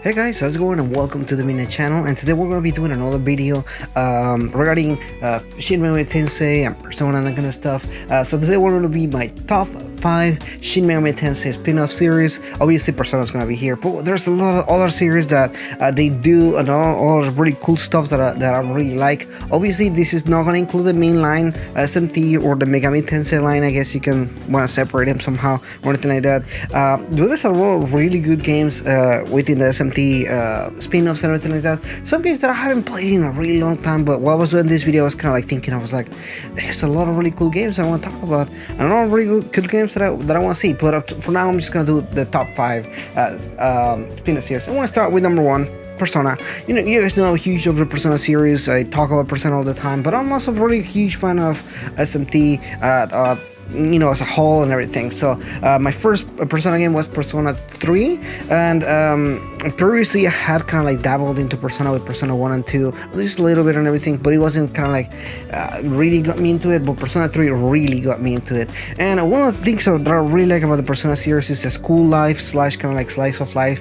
Hey guys, how's it going and welcome to the Midnight channel, and today we're going to be doing another video regarding Shin Megami Tensei and Persona and that kind of stuff. So today we're going to be my top 5 Shin Megami Tensei spin-off series. Obviously Persona is going to be here, but there's a lot of other series that they do and all really cool stuff that I really like. Obviously this is not going to include the main line, SMT or the Megami Tensei line. I guess you can want to separate them somehow or anything like that. But there's a lot of really good games within the SMT spin-offs and everything like that. Some games that I haven't played in a really long time, but while I was doing this video I was kind of like thinking, I was like, there's a lot of really cool games I want to talk about and a lot of really good games that I want to see. But for now I'm just going to do the top 5 spin-off series. I want to start with number 1, Persona. You guys know I'm huge of the Persona series. I talk about Persona all the time, but I'm also a really huge fan of SMT as a whole and everything. So my first Persona game was Persona 3, and previously I had kind of like dabbled into Persona with Persona 1 and 2, just a little bit and everything, but it wasn't kind of like really got me into it. But Persona 3 really got me into it. And one of the things that I really like about the Persona series is the school life / kind of like slice of life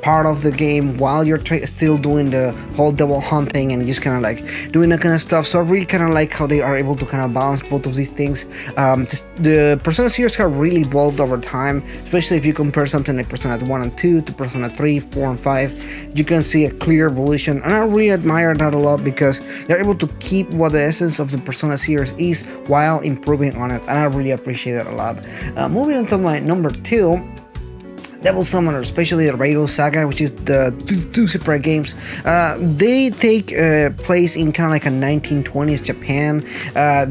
part of the game while you're still doing the whole devil hunting and just kind of like doing that kind of stuff. So I really kind of like how they are able to kind of balance both of these things. The Persona series have really evolved over time, especially if you compare something like Persona 1 and 2 to Persona 3, 4 and 5. You can see a clear evolution, and I really admire that a lot because they're able to keep what the essence of the Persona series is while improving on it, and I really appreciate it a lot. Moving on to my number 2, Devil Summoner, especially the Raidou Saga, which is the two separate games. They take place in kind of like a 1920s Japan.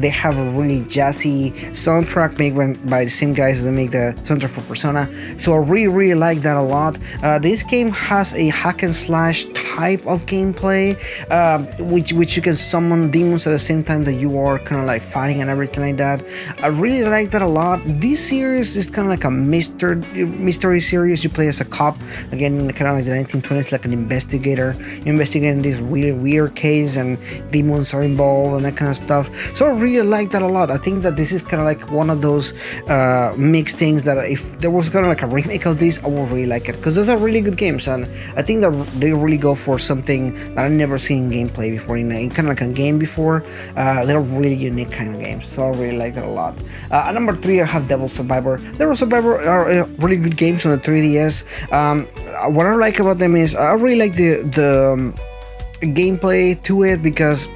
They have a really jazzy soundtrack made by the same guys that make the soundtrack for Persona. So I really like that a lot. This game has a hack and slash type of gameplay, which you can summon demons at the same time that you are kind of like fighting and everything like that. I really like that a lot. This series is kind of like a mystery series. You play as a cop, again, kind of like the 1920s, like an investigator. You're investigating this really weird case and demons are involved and that kind of stuff. So I really like that a lot. I think that this is kind of like one of those mixed things that if there was kind of like a remake of this, I would really like it, because those are really good games, and I think that they really go for something that I've never seen in gameplay before, in kind of like a game before. They're really unique kind of games, so I really like that a lot. At number 3, I have Devil Survivor. Devil Survivor are really good games on the 3DS. What I like about them is I really like the gameplay to it, because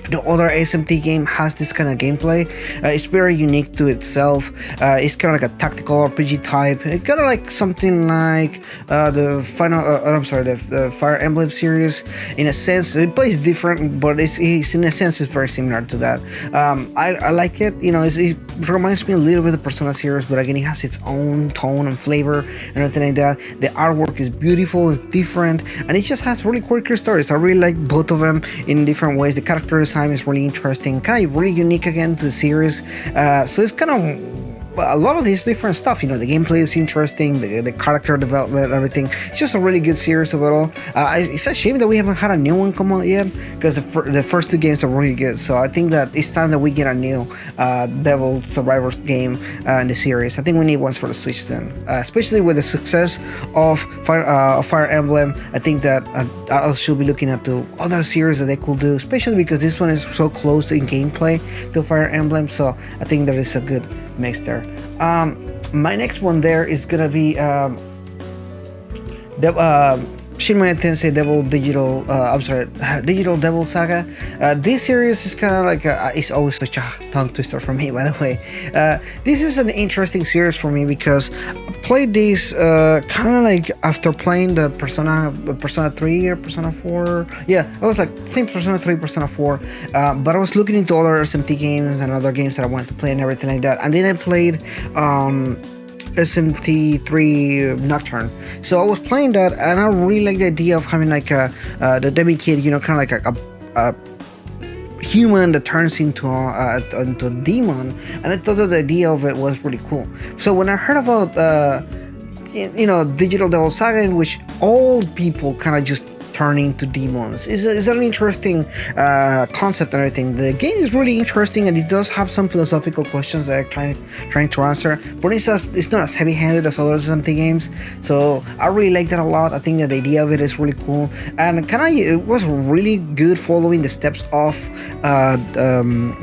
the other SMT game has this kind of gameplay. It's very unique to itself. It's kind of like a tactical RPG type. It's kind of like something like the Fire Emblem series. In a sense, it plays different, but it's in a sense it's very similar to that. I like it. It reminds me a little bit of the Persona series, but again, it has its own tone and flavor and everything like that. The artwork is beautiful, it's different, and it just has really quirky stories. I really like both of them in different ways. The character design is really interesting, kind of really unique again to the series. So it's kind of a lot of these different stuff. The gameplay is interesting, the character development, everything. It's just a really good series overall. It's a shame that we haven't had a new one come out yet, because the first 2 games are really good. So I think that it's time that we get a new Devil Survivors game in the series. I think we need ones for the Switch then, especially with the success of Fire Emblem. I think that I should be looking at the other series that they could do, especially because this one is so close in gameplay to Fire Emblem. So I think that is a good mix there. My next one there is gonna be Shin Megami Tensei Digital Devil Saga. This series is kind of like it's always such a tongue twister for me, by the way. This is an interesting series for me because I played this kind of like after playing the Persona 3 or Persona 4. Yeah, I was like playing Persona 3, Persona 4, but I was looking into other SMT games and other games that I wanted to play and everything like that. And then I played SMT3 Nocturne. So I was playing that, and I really like the idea of having like the DemiKid, kind of like a human that turns into a demon, and I thought that the idea of it was really cool. So when I heard about Digital Devil Saga, in which all people kind of just turn into demons. It's an interesting concept and everything. The game is really interesting, and it does have some philosophical questions that I'm trying to answer, but it's not as heavy-handed as other SMT games, so I really like that a lot. I think that the idea of it is really cool, and it was really good following the steps of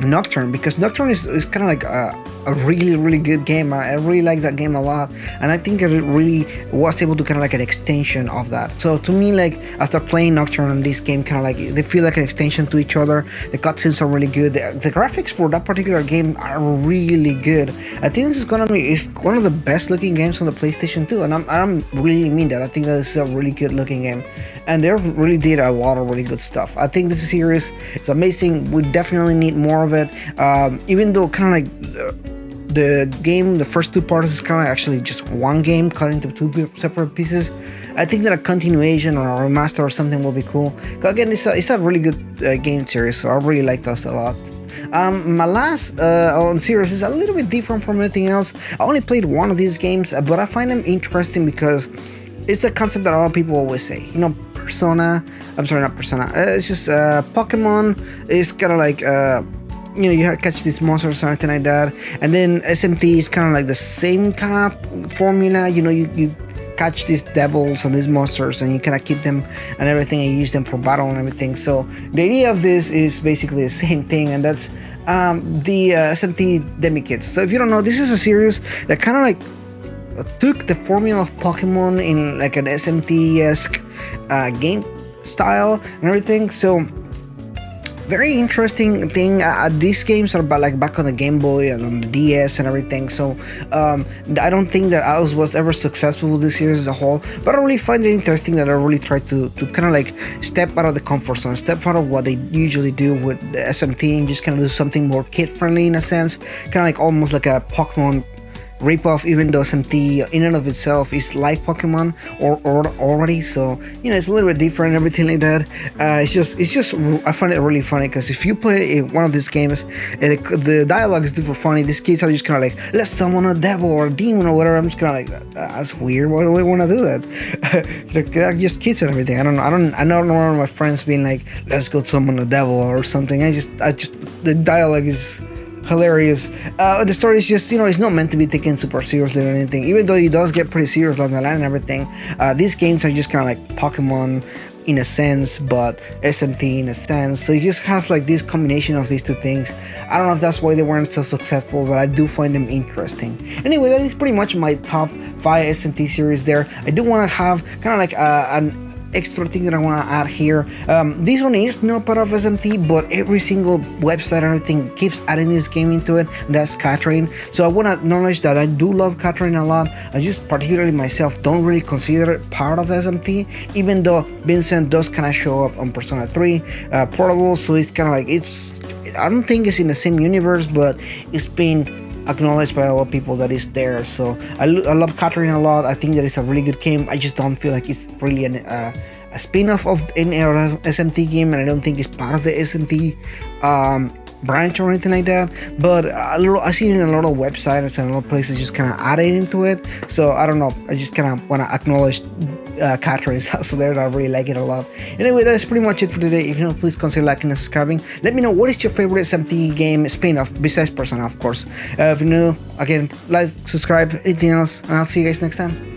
Nocturne, because Nocturne is kind of like a really good game. I really like that game a lot, and I think it really was able to kind of like an extension of that. So to me, like, after playing Nocturne and this game, kind of like they feel like an extension to each other. The cutscenes are really good. The graphics for that particular game are really good. I think this is gonna be one of the best looking games on the PlayStation 2, and I'm really mean that. I think that this is a really good looking game, and they really did a lot of really good stuff. I think this series is amazing. We definitely need more of it, even though kind of like the first two parts is kind of actually just one game cut into two separate pieces. I think that a continuation or a remaster or something will be cool. Again, it's a really good game series, so I really like those a lot. My last on series is a little bit different from anything else. I only played one of these games, but I find them interesting because it's the concept that a lot of people always say. You know, Persona. I'm sorry, not Persona. It's just Pokemon is kind of like you know, you catch these monsters or anything like that, and then SMT is kind of like the same kind of formula. You know, you catch these devils and these monsters, and you kind of keep them and everything, and use them for battle and everything. So the idea of this is basically the same thing, and that's the SMT DemiKids. So if you don't know, this is a series that kind of like took the formula of Pokemon in like an SMT-esque game style and everything. So very interesting thing. These games are like back on the Game Boy and on the DS and everything, so I don't think that Alice was ever successful with this series as a whole, but I really find it interesting that I really try to kind of like step out of the comfort zone, step out of what they usually do with the SMT, and just kind of do something more kid friendly in a sense, kind of like almost like a Pokemon ripoff, even though SMT in and of itself is like Pokemon or already, so you know, it's a little bit different and everything like that. It's just I find it really funny, because if you play one of these games, the dialogue is super funny. These kids are just kind of like, let's summon a devil or a demon or whatever. I'm just kind of like, that's weird, why do we want to do that? They're just kids and everything. I don't know one of my friends being like, let's go summon a devil or something. I just the dialogue is hilarious. The story is just, you know, it's not meant to be taken super seriously or anything, even though it does get pretty serious along the line and everything. These games are just kind of like Pokemon in a sense, but SMT in a sense, so it just has like this combination of these two things. I don't know if that's why they weren't so successful, but I do find them interesting. Anyway, that is pretty much my top 5 SMT series there. I do want to have kind of like an extra thing that I want to add here. This one is not part of SMT, but every single website and everything keeps adding this game into it, and that's Katrain. So I want to acknowledge that I do love Katrain a lot. I just particularly myself don't really consider it part of SMT, even though Vincent does kind of show up on Persona 3 Portable, so it's kind of like, I don't think it's in the same universe, but it's been acknowledged by a lot of people that is there. So I love Katrain a lot. I think that it's a really good game. I just don't feel like it's really a spin-off of an SMT game, and I don't think it's part of the SMT branch or anything like that. But I've seen it in a lot of websites and a lot of places just kind of added into it. So I don't know, I just kind of want to acknowledge Katrain's house there, and I really like it a lot. Anyway, that's pretty much it for today. If you know, please consider liking and subscribing. Let me know what is your favorite SMT game spin-off besides Persona, of course. If you're new, again, like, subscribe, anything else, and I'll see you guys next time.